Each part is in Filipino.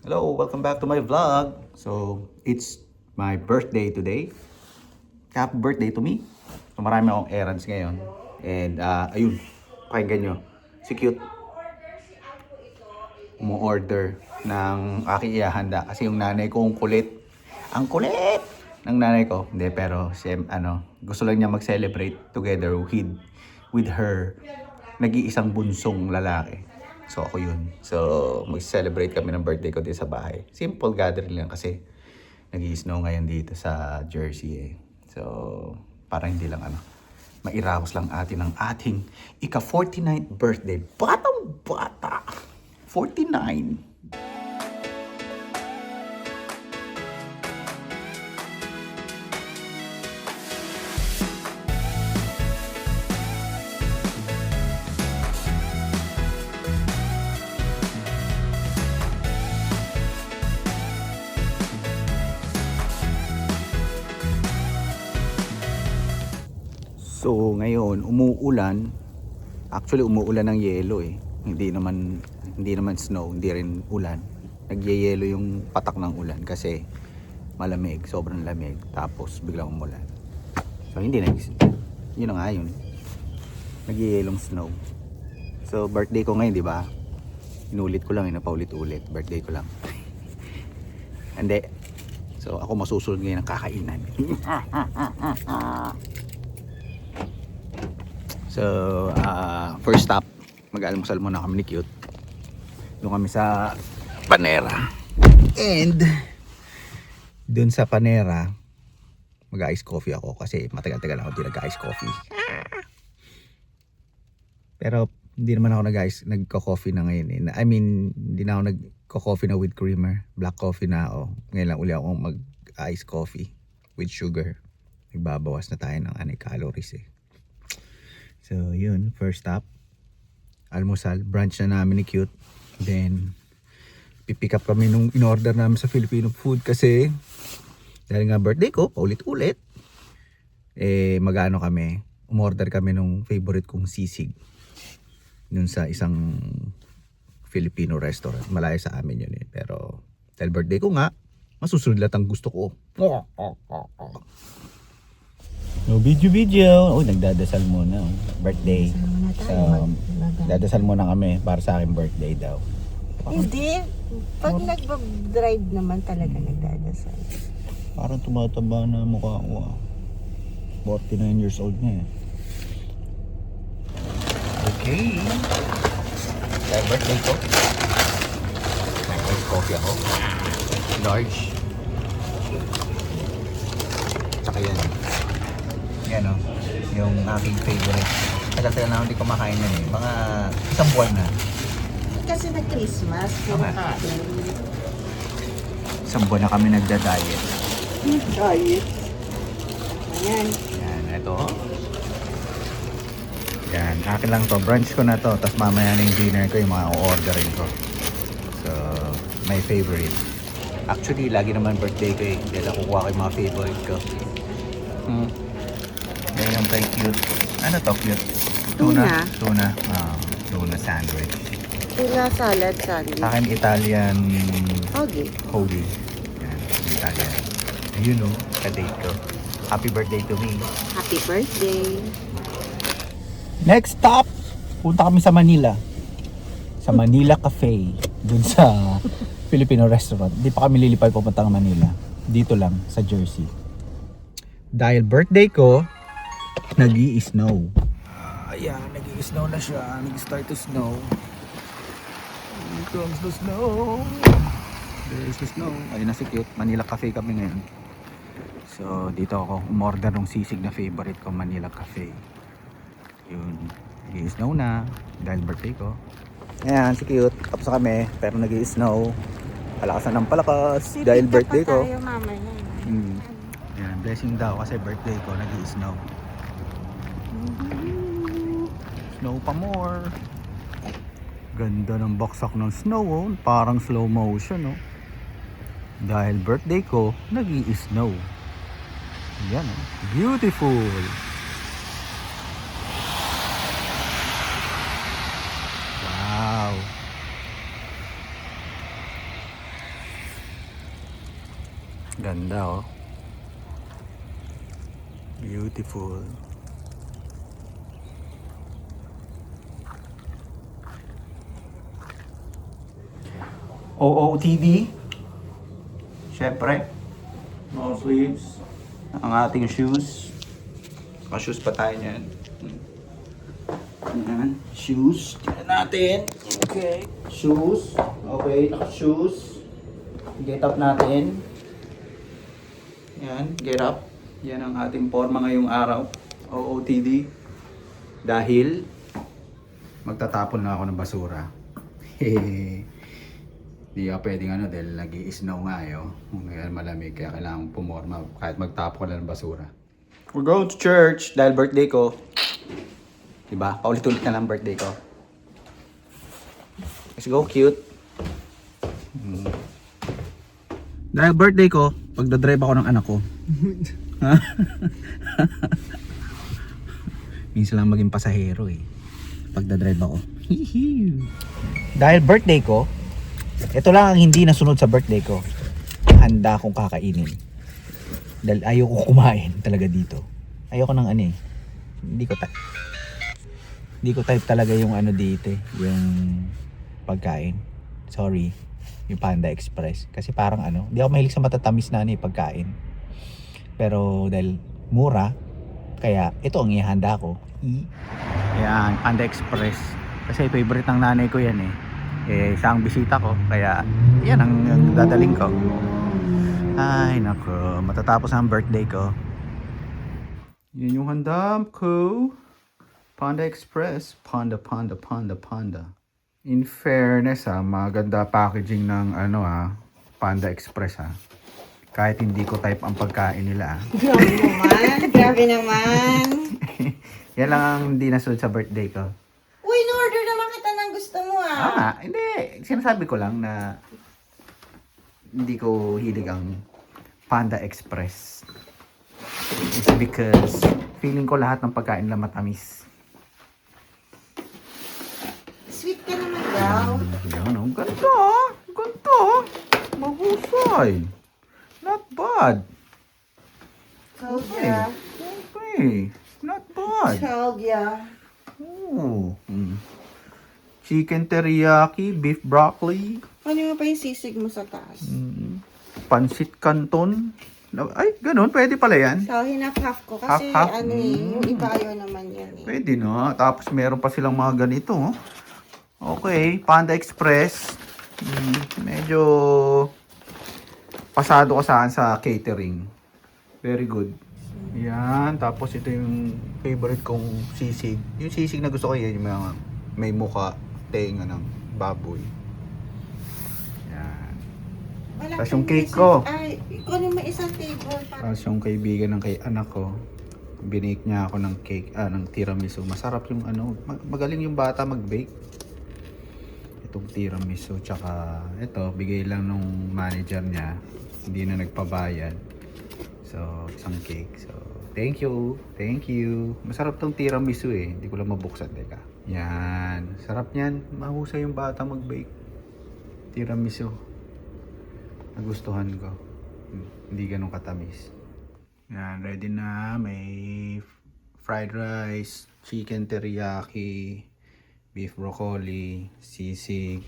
Hello, welcome back to my vlog. So, it's my birthday today. Happy birthday to me. So, marami akong errands ngayon. And, ayun, pakinggan nyo. Si Cute, umu-order ng aking ihahanda. Kasi yung nanay ko, ang kulit. Ang kulit ng nanay ko. Hindi, pero gusto lang niya mag-celebrate together with her nag-iisang bunsong lalaki. So ako yun. So mag-celebrate kami ng birthday ko dito sa bahay. Simple gathering lang kasi nag-i-snow ngayon dito sa Jersey eh. So para hindi lang mairaos lang atin ang ating ika-49th birthday. Batang bata! 49! So ngayon umuulan. Actually umuulan ng yelo eh. Hindi naman snow, hindi rin ulan. Nagyeyelo yung patak ng ulan kasi malamig, sobrang lamig. Tapos biglang umulan. So hindi na yun na nga yun. Nagyeyelong snow. So birthday ko ngayon, di ba? Inulit ko lang, napaulit-ulit. Birthday ko lang. Hindi. So ako masusunod ngayon ng kakainan. So, first stop, mag-almusal muna kami ni Cute. Doon kami sa Panera. And, doon sa Panera, mag-ice coffee ako kasi matagal-tagal ako di nag-ice coffee. Pero, hindi naman ako nagko-coffee na ngayon eh. I mean, hindi na ako nagko-coffee na with creamer. Black coffee na ako. Ngayon lang uli ako mag-ice coffee with sugar. Nagbabawas na tayo ng calories eh. So yun, first stop almusal, brunch na namin ni Cute. Then pipick up kami nung in-order namin sa Filipino food kasi dahil nga birthday ko, paulit-ulit kami, umorder kami nung favorite kong sisig nun sa isang Filipino restaurant. Malayo sa amin yun eh, pero dahil birthday ko nga, masusunod lahat ang gusto ko. No video. Oh, nagdadasal muna. Birthday. So, dadasal muna kami para sa akin birthday daw. Hindi. Pag nag-drive naman talaga nagdadasal. Parang tumataba na mukha ko. 49 years old na eh. Okay. Dahil birthday ko. May ice coffee ako. Large. Tsaka yan. Yan o, yung aking favorite. Tagal-tagal na ako hindi kumakain yan eh. Mga isang buwan na. Kasi na-Christmas, puro kain. Isang buwan na kami nagda-diet. Diet. Ayan. Yan, ito. Yan, akin lang to. Brunch ko na to. Tapos mamaya na yung dinner ko, yung mga o-orderin ko. So, my favorite. Actually, lagi naman birthday ko eh. Dahil kukuha ko yung mga favorite ko. Yan yung kay Cute. Ano to, Cute? Tuna. Tuna sandwich. Tuna salad sandwich. Sa akin, Italian Okay. hoagie. Yan, Italian. Ayun o, ka-date ko. Happy birthday to me. Happy birthday. Next stop, punta kami sa Manila. Sa Manila Cafe. Dun sa Filipino restaurant. Di pa kami lilipad pupunta ng Manila. Dito lang, sa Jersey. Dahil birthday ko, nag-i-snow. Ayan, nag-i-snow na siya. Nag-start to snow. Here comes the snow. There's the snow. Ayun na si Cute. Manila Cafe kami ngayon. So, dito ako umorder ng sisig na favorite ko, Manila Cafe. Yun. Nag-i-snow na. Dahil birthday ko. Ayan, si Cute. Tapos na kami. Pero nag-i-snow. Palakasan ng palakas. Dahil birthday ko. Tayo mamaya. Yan, blessing daw kasi birthday ko, nag-i-snow. Snow pa more. Ganda ng baksak ng snow oh. Parang slow motion oh. Dahil birthday ko, nag-i-snow. Yan oh. Beautiful. Wow. Ganda oh. Beautiful. OOTD. Siyempre. No sleeves. Ang ating shoes. Naka-shoes pa tayo niyan. Yan. Shoes. Tignan natin. Okay. Shoes. Okay. Naka-shoes. Get up natin. Yan. Get up. Yan ang ating forma ngayong araw. OOTD. Dahil magtatapon na ako ng basura. Hehehe. Di ka pwedeng ano dahil nag-i-snow nga ngayon malamig kaya kailangan pumorma kahit magtapo ka lang ng basura. We're going to church dahil birthday ko. Diba? Paulit-ulit na lang birthday ko. Let's go, cute. Dahil birthday ko, pagdadrive ako ng anak ko. Minsan lang maging pasahero pagdadrive ako. Dahil birthday ko, ito lang ang hindi nasunod sa birthday ko. Handa akong kakainin. Dahil ayoko kumain talaga dito. Ayoko ng Hindi ko type talaga yung dito yung pagkain. Sorry. Yung Panda Express. Kasi parang di ako mahilig sa matatamis na pagkain. Pero dahil mura, kaya ito ang ihanda ko. Yan, Panda Express. Kasi favorite ng nanay ko yan siya ang bisita ko, kaya yan ang dadaling ko. Ay nako, matatapos ang birthday ko. Yan yung handam ko. Panda Express. Panda. In fairness maganda packaging ng Panda Express Kahit hindi ko type ang pagkain nila Grabe naman. Yan lang ang hindi nasunod sa birthday ko. Uy, in-order naman kita ng gusto mo Hindi. Sinasabi ko lang na hindi ko hilig ang Panda Express. It's because feeling ko lahat ng pagkain na matamis. Sweet ka naman daw. Yan, ang ganda. Ganda. Mahusay. Not bad. Salgia. Okay. Not bad. Salgia. Oh. Chicken teriyaki, beef broccoli, Ano mo pa yung sisig mo sa taas? pansit canton. Ay, ganun. Pwede pala yan. So, hinap-half ko kasi Half-half? yung iba ayaw naman yan Pwede na. Tapos meron pa silang mga ganito. Okay. Panda Express. Medyo pasado ka saan sa catering. Very good. Yan. Tapos ito yung favorite kong sisig. Yung sisig na gusto ko yan. Yung mga may muka, tenga ng baboy. Yan. Wala Tapos yung kang cake isang- ko. Ay, ikaw naman isang table. Tapos yung kaibigan ng kay anak ko, binake niya ako ng cake, ng tiramisu. Masarap yung magaling yung bata mag-bake. Itong tiramisu, tsaka ito, bigay lang nung manager niya. Hindi na nagpabayad. So, isang cake. So, thank you. Thank you. Masarap tong tiramisu Hindi ko lang mabuksan. Teka. Yan. Sarap niyan. Mahusay yung bata mag-bake. Tiramisu. Nagustuhan ko. Hindi ganun katamis. Yan, ready na. May fried rice, chicken teriyaki, beef broccoli, sisig,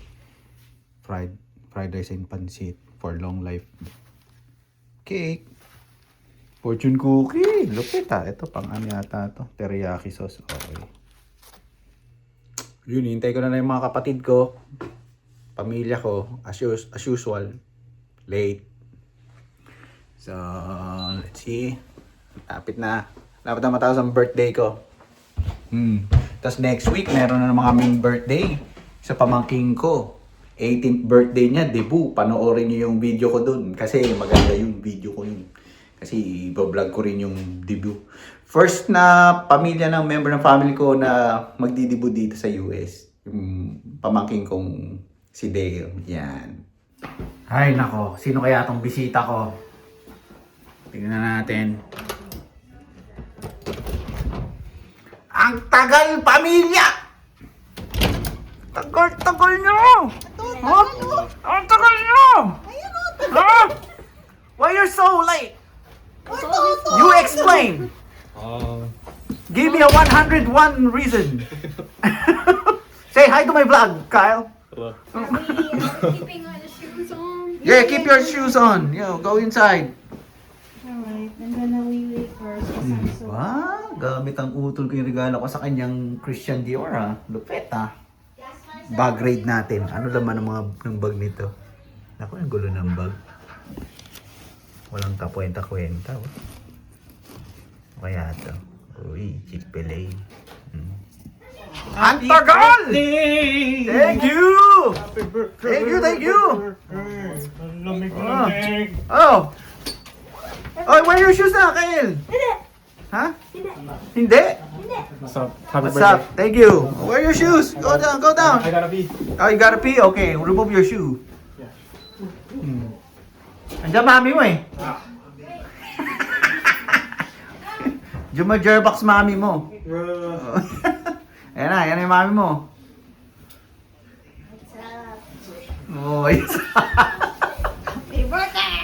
fried rice and pansit for long life. Cake. Fortune cookie. Lupit Ito pang yata to. Teriyaki sauce. Okay. Yun, hintay ko na yung mga kapatid ko. Pamilya ko. As usual. Late. So, let's see. Lapit na matapos ang birthday ko. Tapos next week, meron na naman kaming birthday sa pamangking ko. 18th birthday niya, debut. Panoorin niyo yung video ko dun. Kasi maganda yung video ko yun. Kasi iba-vlog ko rin yung debut. First na pamilya ng member ng family ko na magdi-debut dito sa US. Yung pamangking kong si Dale. Yan. Ay nako, sino kaya tong bisita ko? Tingnan natin. Ang tagal, pamilya! Tagal nyo! Ha? Ang tagal nyo! Ha? Why you're so 9. Give me a 101 reason. Say hi to my vlog, Kyle. Keeping our shoes on. Yeah, keep your shoes on. Go inside. Alright, I'm gonna wee first. Kasi I'm so... Wow, gamit ang utol ko yung regalo ko sa kanyang Christian Dior ha. Lupet ha. Bag raid natin. Ano laman ng mga ng bag nito? Naku, ang gulo ng bag. Walang kakwenta-kwenta. Oh. Kaya ito. Uy, Chick-fil-A. Ang tagal! Thank you! Thank you! Oh! Oh, wear your shoes na, Kyle! Ha? Hindi? What's up? Thank you. Wear your shoes. Go down, go down. I gotta pee. Oh, you gotta pee? Okay, remove your shoe. Andiyan mami mo eh. Juma-jerbox mami mo. Ayan na, yan yung mami mo. Oh, yes. Happy birthday!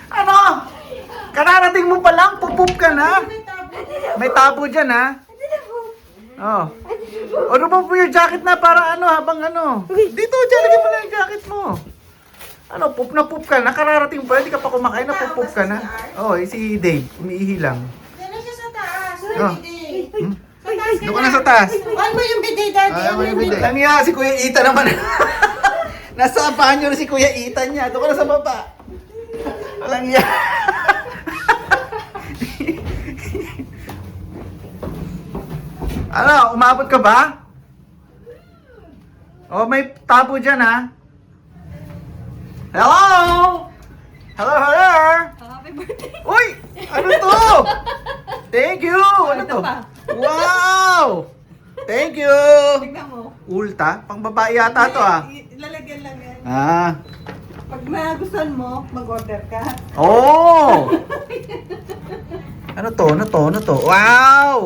Ano? Kararating mo pa lang, pupup ka na. May tabo dyan ha. Oh. O remove mo yung jacket na para ano, habang ano. Dito, dyan, lagyan mo lang yung jacket mo. Ano, pup na pup ka na. Kararating pa, hindi ka pa kumakain na, pup ka na. Oh, si Dave, umiihi lang. Diyan na siya sa taas. Oh. Bidet. Hmm? Sa taas Doon ka na sa taas. Ano mo yung bidet, daddy? Ano yung bidet? Ano yan, si Kuya Ita naman. Nasa banyo na si Kuya Ita niya. Doon ka na sa baba. Walang yan. Ano, umabot ka ba? Oh, may tabo dyan ha. Hello! Hello, hello! Happy birthday! Uy! Ano to? Thank you! Ano to? Wow! Thank you! Tignan mo. Ulta? Pang babae yata to ah. Lalagyan lang yan. Ah. Pag nagustuhan mo, mag-order ka. Oh! Ano to? Ano to? Ano to? Wow!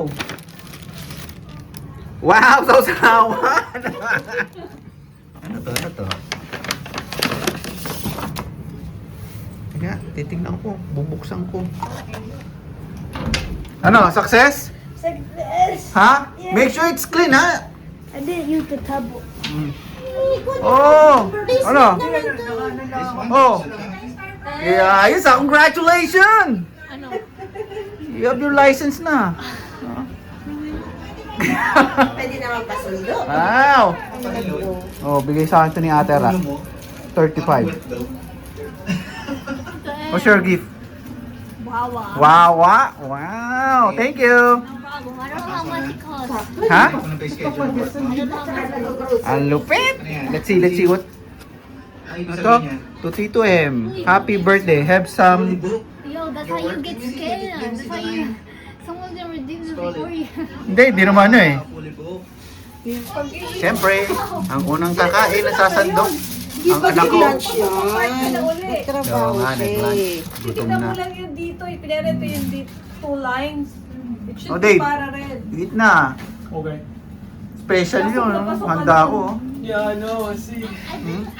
Wow! Sausawan! Ano to? Ano to? Kaya, titingnan ko. Bubuksan ko. Ano? Success? Success! Ha? Make sure it's clean ha? I didn't use the tabo. Oh! Ano? Oh! Yeah, ayos ah! Congratulations! Ano? You have your license na. Pwede naman pasundo. Wow! Oh, bigay sa akin ito ni Ate Ra. 35. What's your gift? Wawa. Wawa! Wow! Thank you! No problem. I don't know how much it costs. Ha? I don't know how much. Ang lupit! Let's see what... Ito? To Tito M. Happy birthday. Have some... Yo, that's how you get scammed. That's how you... Someone's gonna redeem this before you. Hindi naman ano eh. Siyempre, ang unang kakain na sasandok. Ang anak ko. Lunch yan. Trabaho nga, siya. nag-lunch. Gutom Tignan na. mo lang yung dito, ipinarito yung dito, 2 lines. It should Oh, be Dave. para red. Eat na. Okay. Special yun. Pasok na, pasok ka Handa na. ko. oh. Yeah, I know. I see.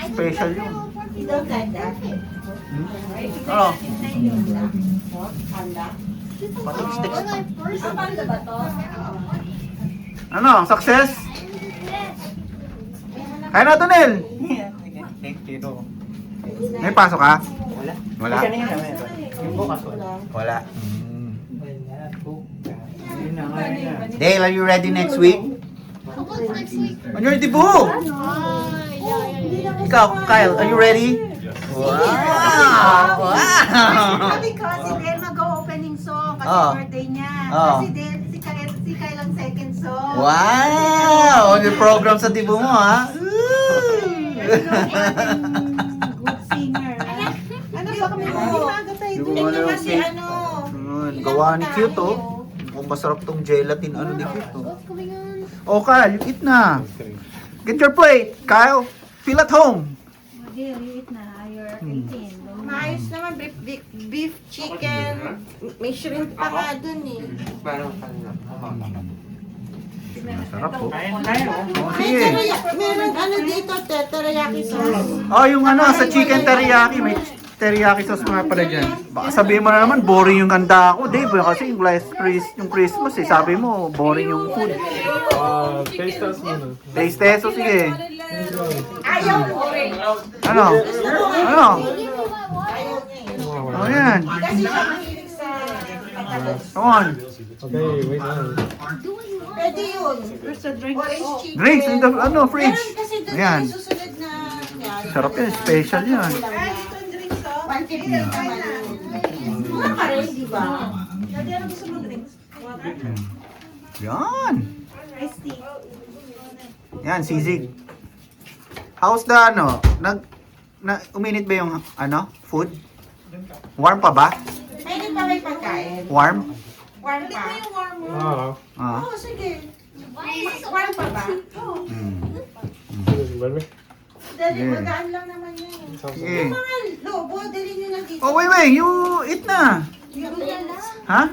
Special yun. You don't like that? Ano? Handa? Panda ba to? Ano? Success? Kaya na, Tonel. May pasok ka? Wala. Wala. Dale, are you ready next week? What's next week? On your debut! Yeah. Ikaw, Kyle, are you ready? Wow! Wow! Because si Del mag-opening song kasi Oh. birthday niya. Oh. Kasi Del, si Kyle ang second song. Wow! Yung program sa debut mo, ha? Good singer. Ano ba kami mo? Yung Tingnan ano, kasi cake. ano. Gawa ni cute, oh. Kung masarap tong gelatin, ano ni cute, oh. What's going on? Oh, Kyle, you eat na. Get your plate, Kyle. Feel at home. Deal, you eat na. You're 18. Maayos naman, beef chicken. May shrimp pa nga dun eh. Masarap, oh. Oh, May sige. meron ano dito, teriyaki sauce. Oh, yung ano, sa chicken teriyaki, may teriyaki sauce nga pala dyan. Baka sabihin mo na naman, boring yung handa ko. Dave, kasi yung Christmas eh. Sabi mo, boring yung food. Taste test muna. Taste test, so sige. Ayaw mo rin. Ano? Ano? Ayaw niya eh. Oh, yan. Kasi siya mahilig sa patatas. Come on. Okay, wait lang. Pwede yun. Orange chicken. Drinks in the, ano, fridge. Meron kasi doon Ayan. may susunod na yan. Sarap yan, special yan. 150 naman. Mura ka rin, di ba? Yan. Yan, sisig. How's the ano? Uminit ba yung ano? Food? Warm pa ba? Pwede pa may pagkain. Warm? Warm pa. Ah, Ah. Oo, sige. Warm pa ba? Oo. vuelve. Dali, Yeah. magaan lang naman yan. Sige. Mga lobo, dali nyo na dito. Oh, wait. You eat na. Ha?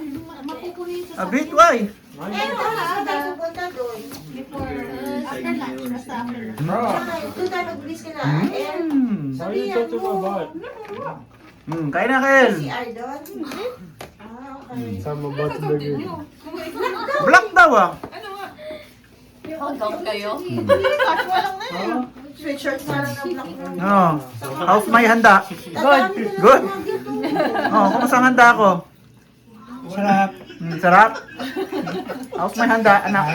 A bit, why? Eh, oras na tayo pupunta doon. Saka, doon tayo mag-bis ka na. Eh, Mm. Why you touch my butt? Kain na, Kel. si Ardon. Ah, okay. Sama butt burger. Black daw ah. Sweatshirt na lang ng black mo. Oh. How's my handa? Good. Good. Oh, kumusta ang handa ko? Sarap. Sarap. How's my handa, anak?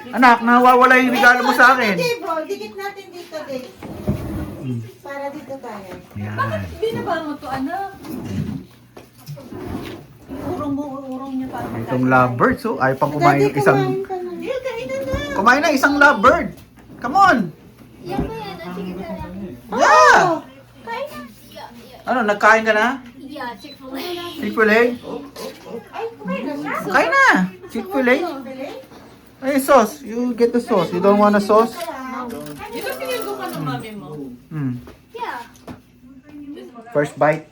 Anak, nawawala yung regalo mo sa akin. Dave, oh, dikit natin dito, Dave. Para dito tayo. Yan. Hindi na ba mo to, anak? Urong niya para Itong lovebird, so ayaw pang kumain ng isang... Hindi, kainan na. Kumain na isang lovebird. Come on. Yan ba yan? Ang chicken teriyaki? Yeah. Kain na. Ano, nagkain ka na? Yeah, Chick-fil-A. Chick-fil-A? Ay, kumain na siya. Kain na. Chick-fil-A? Bili? Ay, sauce. You get the sauce. You don't want a sauce? Di ba pinilgo ka ng mami mo? Hmm. Yeah. First bite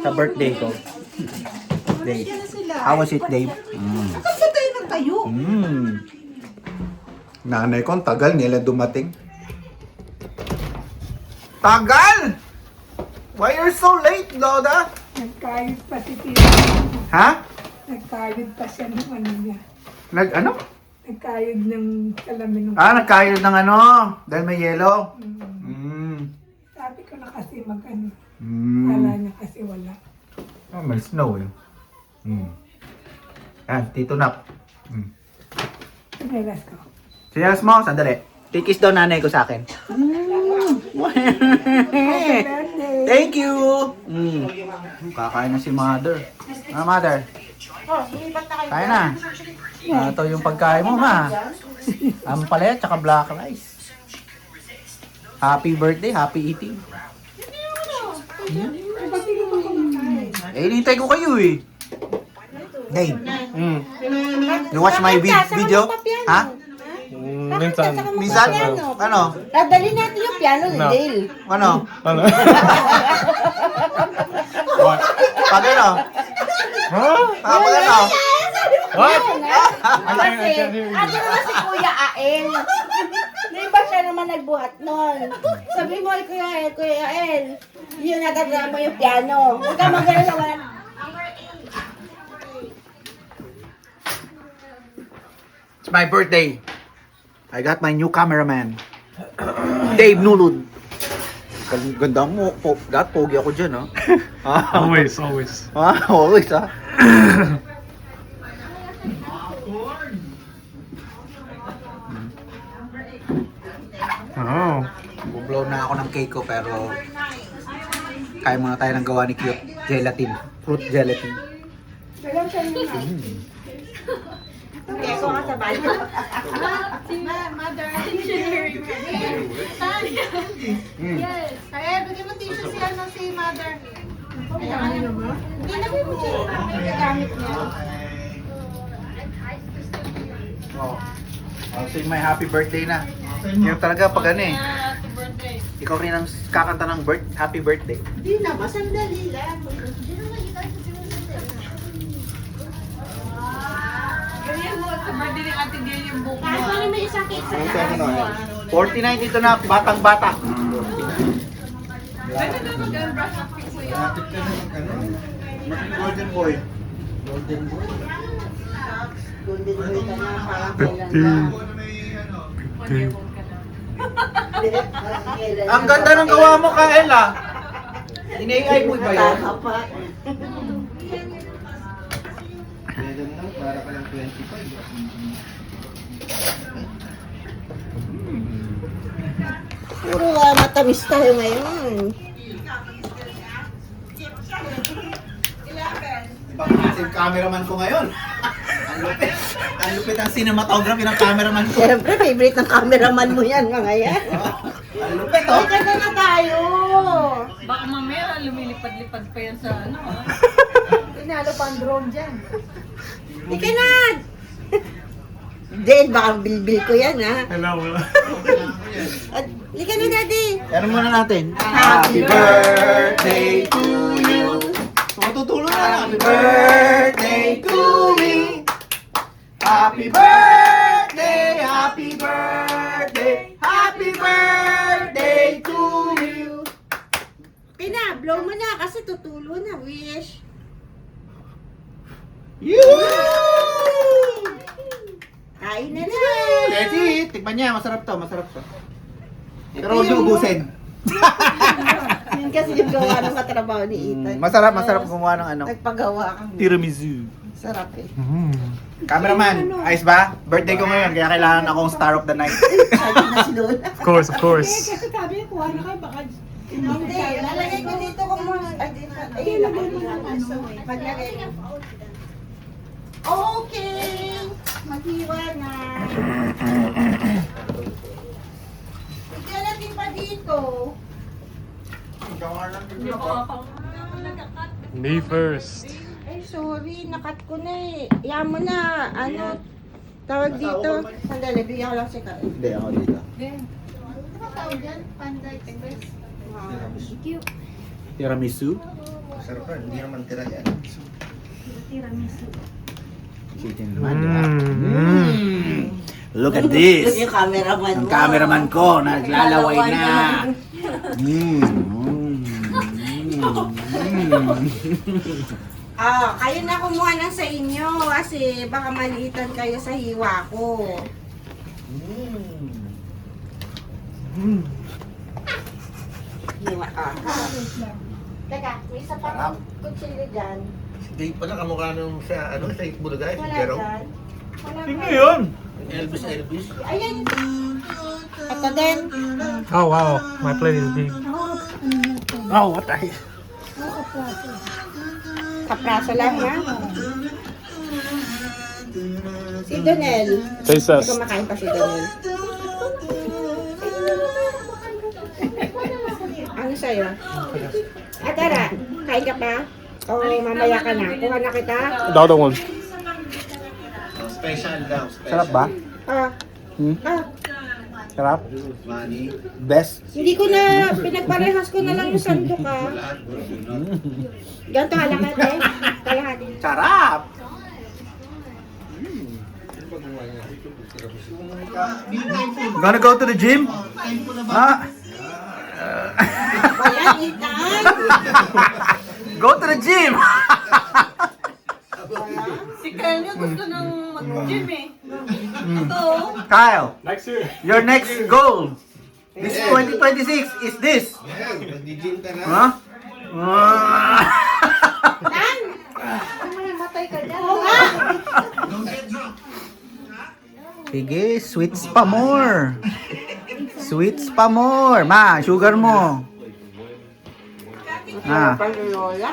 sa birthday ko. Dave. How was it, Dave? Kasi tayo nagtayo. Nanay ko, ang tagal nila dumating. Tagal! Why you're so late, Loda? Nagkayod pa si Tito. Ha? Nagkayod pa siya ng ano niya. Ano? Nagkayod ng salamin ng... Nagkayod ng ano? Dahil may yelo? Sabi ko na kasi mag-ano. Mm. Kala niya kasi wala. Oh, may snow eh. Tito Nap. Sinelas ko. Sinyas mo, sandali. Tikis daw nanay ko sa akin. Thank you! Kakain na si mother. Mother. Oh, lilipat na kayo. Kain na. Ito yung pagkain mo, ma. Ampalaya, tsaka black rice. Happy birthday, happy eating. Hinihintay ko kayo eh. Dave. You watch my video? Ha? Minsan. Minsan? Ano? Dadali natin yung piano ni No. Dale. Ano? Ano? What? Pag ano? Huh? Pag ano? What? Kasi, ano naman si Kuya Ael? Di ba siya naman nagbuhat nun? Sabi mo, Kuya Ael, yun natagala mo yung piano. Huwag ka magana sa wala. It's my birthday. I got my new cameraman. Dave Nulud. Ganda mo. Pogi ako dyan, ha? Always. Always, ha? Oh. Bublow na ako ng cake ko, pero kaya muna tayo ng gawa ni Cute Gelatin. Fruit gelatin. Keso nga sa bayo. Mother, engineering. Yes. Kaya, bigyan mo tissue si ano si mother. Hindi na mo gamit niya. I'll sing my happy birthday na. Yung talaga pag ano eh. Ikaw rin ang kakanta ng happy birthday. Hindi na, masandali lang. Ganyan mo, sa birthday ni Ate Gail yung book mo. Kaso may isang cake sa taas mo. 49 dito na, batang bata. Pwede na mag-brush up si Kuya. Golden boy. Golden boy ka na, parang kailan na. Ang ganda ng gawa mo, Kaela. Ini-AI mo ba yun? Dapat. Para ka ng 25. Puro matamis tayo ngayon. Ibang klase yung cameraman ko ngayon. Ang lupit. Ang lupit ang cinematography ng cameraman ko. Siyempre, favorite ng cameraman mo yan, mga yan. Ang lupit, oh. Okay na tayo. Baka mamaya lumilipad-lipad pa yan sa ano. Pinalo pa ang drone dyan. Ika na! Then, baka bilbil ko yan, ha? Hello. At, ika na, daddy. Ano muna natin? Happy birthday to you. Matutulog na. Happy birthday to me. Happy birthday, happy birthday, happy birthday to you. Okay na, blow mo na kasi tutulo na, wish. Kain na na. Letty, tikman niya. Masarap to, masarap to. Pero huwag niyo ubusin. Yun kasi yung gawa ng katrabaho ni Ethan. Masarap, masarap gumawa ng ano. Nagpagawa kang Tiramisu. sarap eh. Cameraman, ayos ba? Birthday ko ngayon, kaya kailangan akong star of the night. Sabi na si Lola. Of course, of course. Kasi sabi niya, kuha na kayo, baka Hindi, lalagay ko dito kung muna. Ay, dito. Ayun, paglagay ko. Okay! Maghiwa na. Ikaw natin pa dito. Me first. Ay, sorry. Nakat ko na eh. Iyan mo na. Ano? Tawag dito. Sandali, bigyan ko lang si Kai. Hindi, ako dito. Ano tawag dyan? Panda Express. Cute. Tiramisu? Masarap pa, hindi naman tira yan. Chicken naman, di ba? Look at this! Yung cameraman Ang mo. cameraman ko, naglalaway na. Kayo na kumuha ng sa inyo kasi baka maliitan kayo sa hiwa ko. Hiwa ka. Teka, may isa pa kutsili dyan. Hindi pa na kamukha nung sa, ano, sa Bulagay, si Wala Jero. dyan. Wala Sino dyan. yun? Elvis. Ayan. Ito din. Oh wow, my plate is big. Oh, what the heck? Kapraso lang ha. Si Donel. Taste Hindi test. kumakain pa si Donel. Ano sa'yo? Tara, kain ka pa? O mamaya ka na? Kuha na kita? The other one. Special daw, special. Sarap ba? Ah. Hmm? Ah. Sarap? Money. Best? Hindi ko na, pinagparehas ko na lang yung sandok ha. Ganito kalahati eh. Kalahati. Sarap! Gonna go to the gym? Ha? Ayan, Ethan. Go to the gym! Si Kenya gusto nang mag-gym eh. Ito. Kyle, Next year. your next goal this 2026 is this. Yan, mag-gym ka na. Huh? Nan! Matay ka dyan. Oo nga. Sige, sweets pa more. Sweets pa more. Ma, sugar mo. Ah. Lola.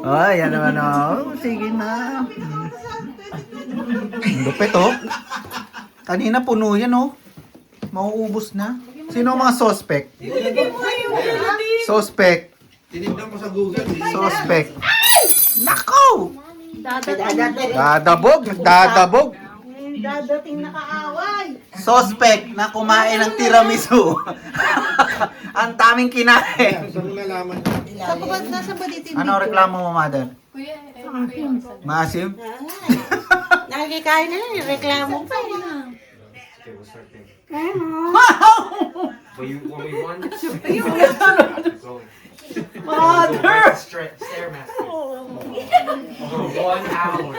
Oh, yan naman oh. Sige na. Lupit oh. Kanina puno yan oh. Mauubos na. Sino ang mga suspect? Suspect. Tinignan ko sa Google. Suspect. Nako! Dadating. Dadabog. Dadabog. Dadating na kaaway. Suspect na kumain ng tiramisu. Ang daming kinain. Saan mo nalaman? Nasa ba dito? Ano reklamo mo, mother? Kuya, Maasim? Nakikikain na yun. Reklamo pa eh. But when we won, Mother! Stairmaster. For 1 hour.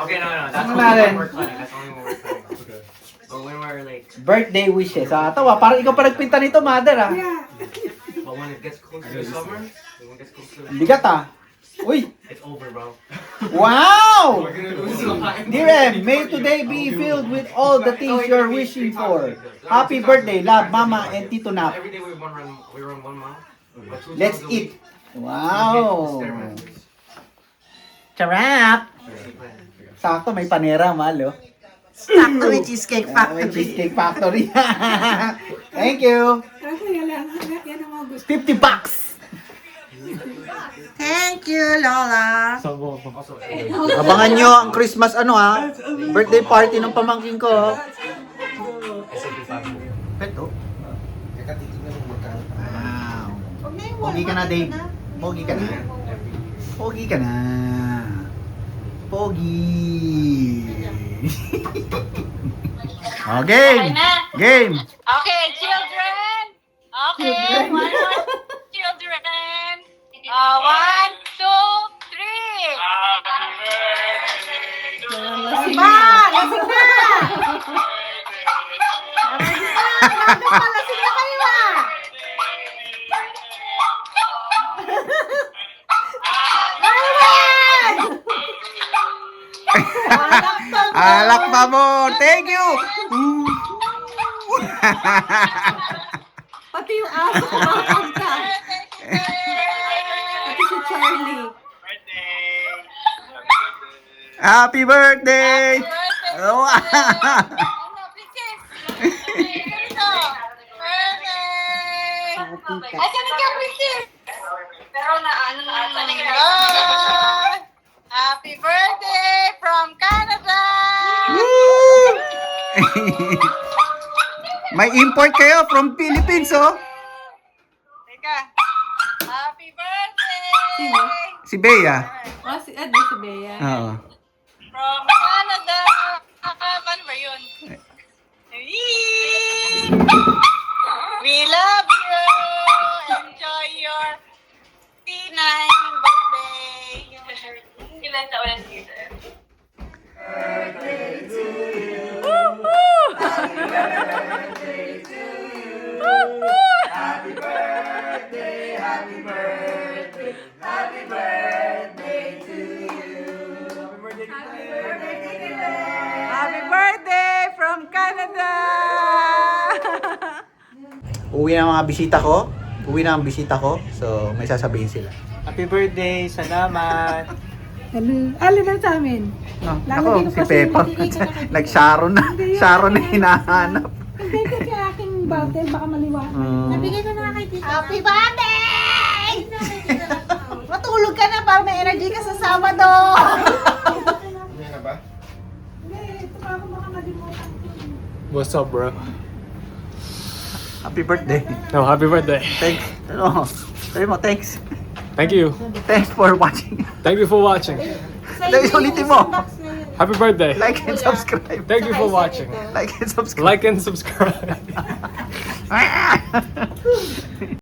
Okay, no. That's Ano only natin? when we're cutting. That's only when we're cutting. Okay. But when we're like, Birthday wishes. Tawa, parang ikaw pa nagpinta nito, mother but when it gets close to the summer, when it gets close to the Bigat Uy! it's over, bro. Wow! We're gonna lose the line. Dear M, may today be filled with all the things you're wishing for. Happy birthday, love, mama, and Tito Nap. Every day we run 1 mile. But 2 Let's times a eat. week, Wow! Stairmasters. Charap! Sakto, may panera, malo. Sakto, may Cheesecake Factory. May Cheesecake Factory. Thank you. Ako yan lang, yan ang mga gusto. 50 bucks! Thank you, Lola. Abangan nyo ang Christmas birthday party ng pamangkin ko. Peto. Teka, titignan mo magkano. Wow. Pogi ka na, Dave. Pogi ka na. Pogi ka na. Pogi. Oh, game. Game. Okay, children. Okay, one more, children. 1, 2, 3. Lasing na! Lasing na! Lasing na kayo Alak pa mo. Thank you. Pati yung aso kumakanta. Pati si Charlie. Happy birthday. Oh, Asan ka, Princess? Pero na ano Happy birthday from Canada! May import kayo from Philippines, oh. Teka. Happy birthday! Sino? Si Bea. Si Bea. Oo. From Canada! Paano ba yun? We love you! Enjoy your P9 birthday! Ilan taon na dito? Happy birthday from Canada! Uwi na ang mga bisita ko. Uwi na ang bisita ko. So, may sasabihin sila. Happy birthday! Salamat! Alin lang sa amin. No, Lalo ako, din si kasi Pepa. nakikita na kita. Nag-Sharon na. Sharon na hinahanap. Hindi kasi aking bottle, baka maliwanag. Nabigay ko na kay Tita. Happy birthday! Matulog ka na para may energy ka sa Sabado. Yan na ba? Hindi, ito pa ako baka malimutan. What's up, bro? Happy birthday. No, happy birthday. Thanks. Ano? Sabi mo, thanks. Thank you. Thanks for watching. Thank you for watching. Dahil ulitin mo. Happy birthday. Like and subscribe. Thank you for watching. Like and subscribe. Like and subscribe.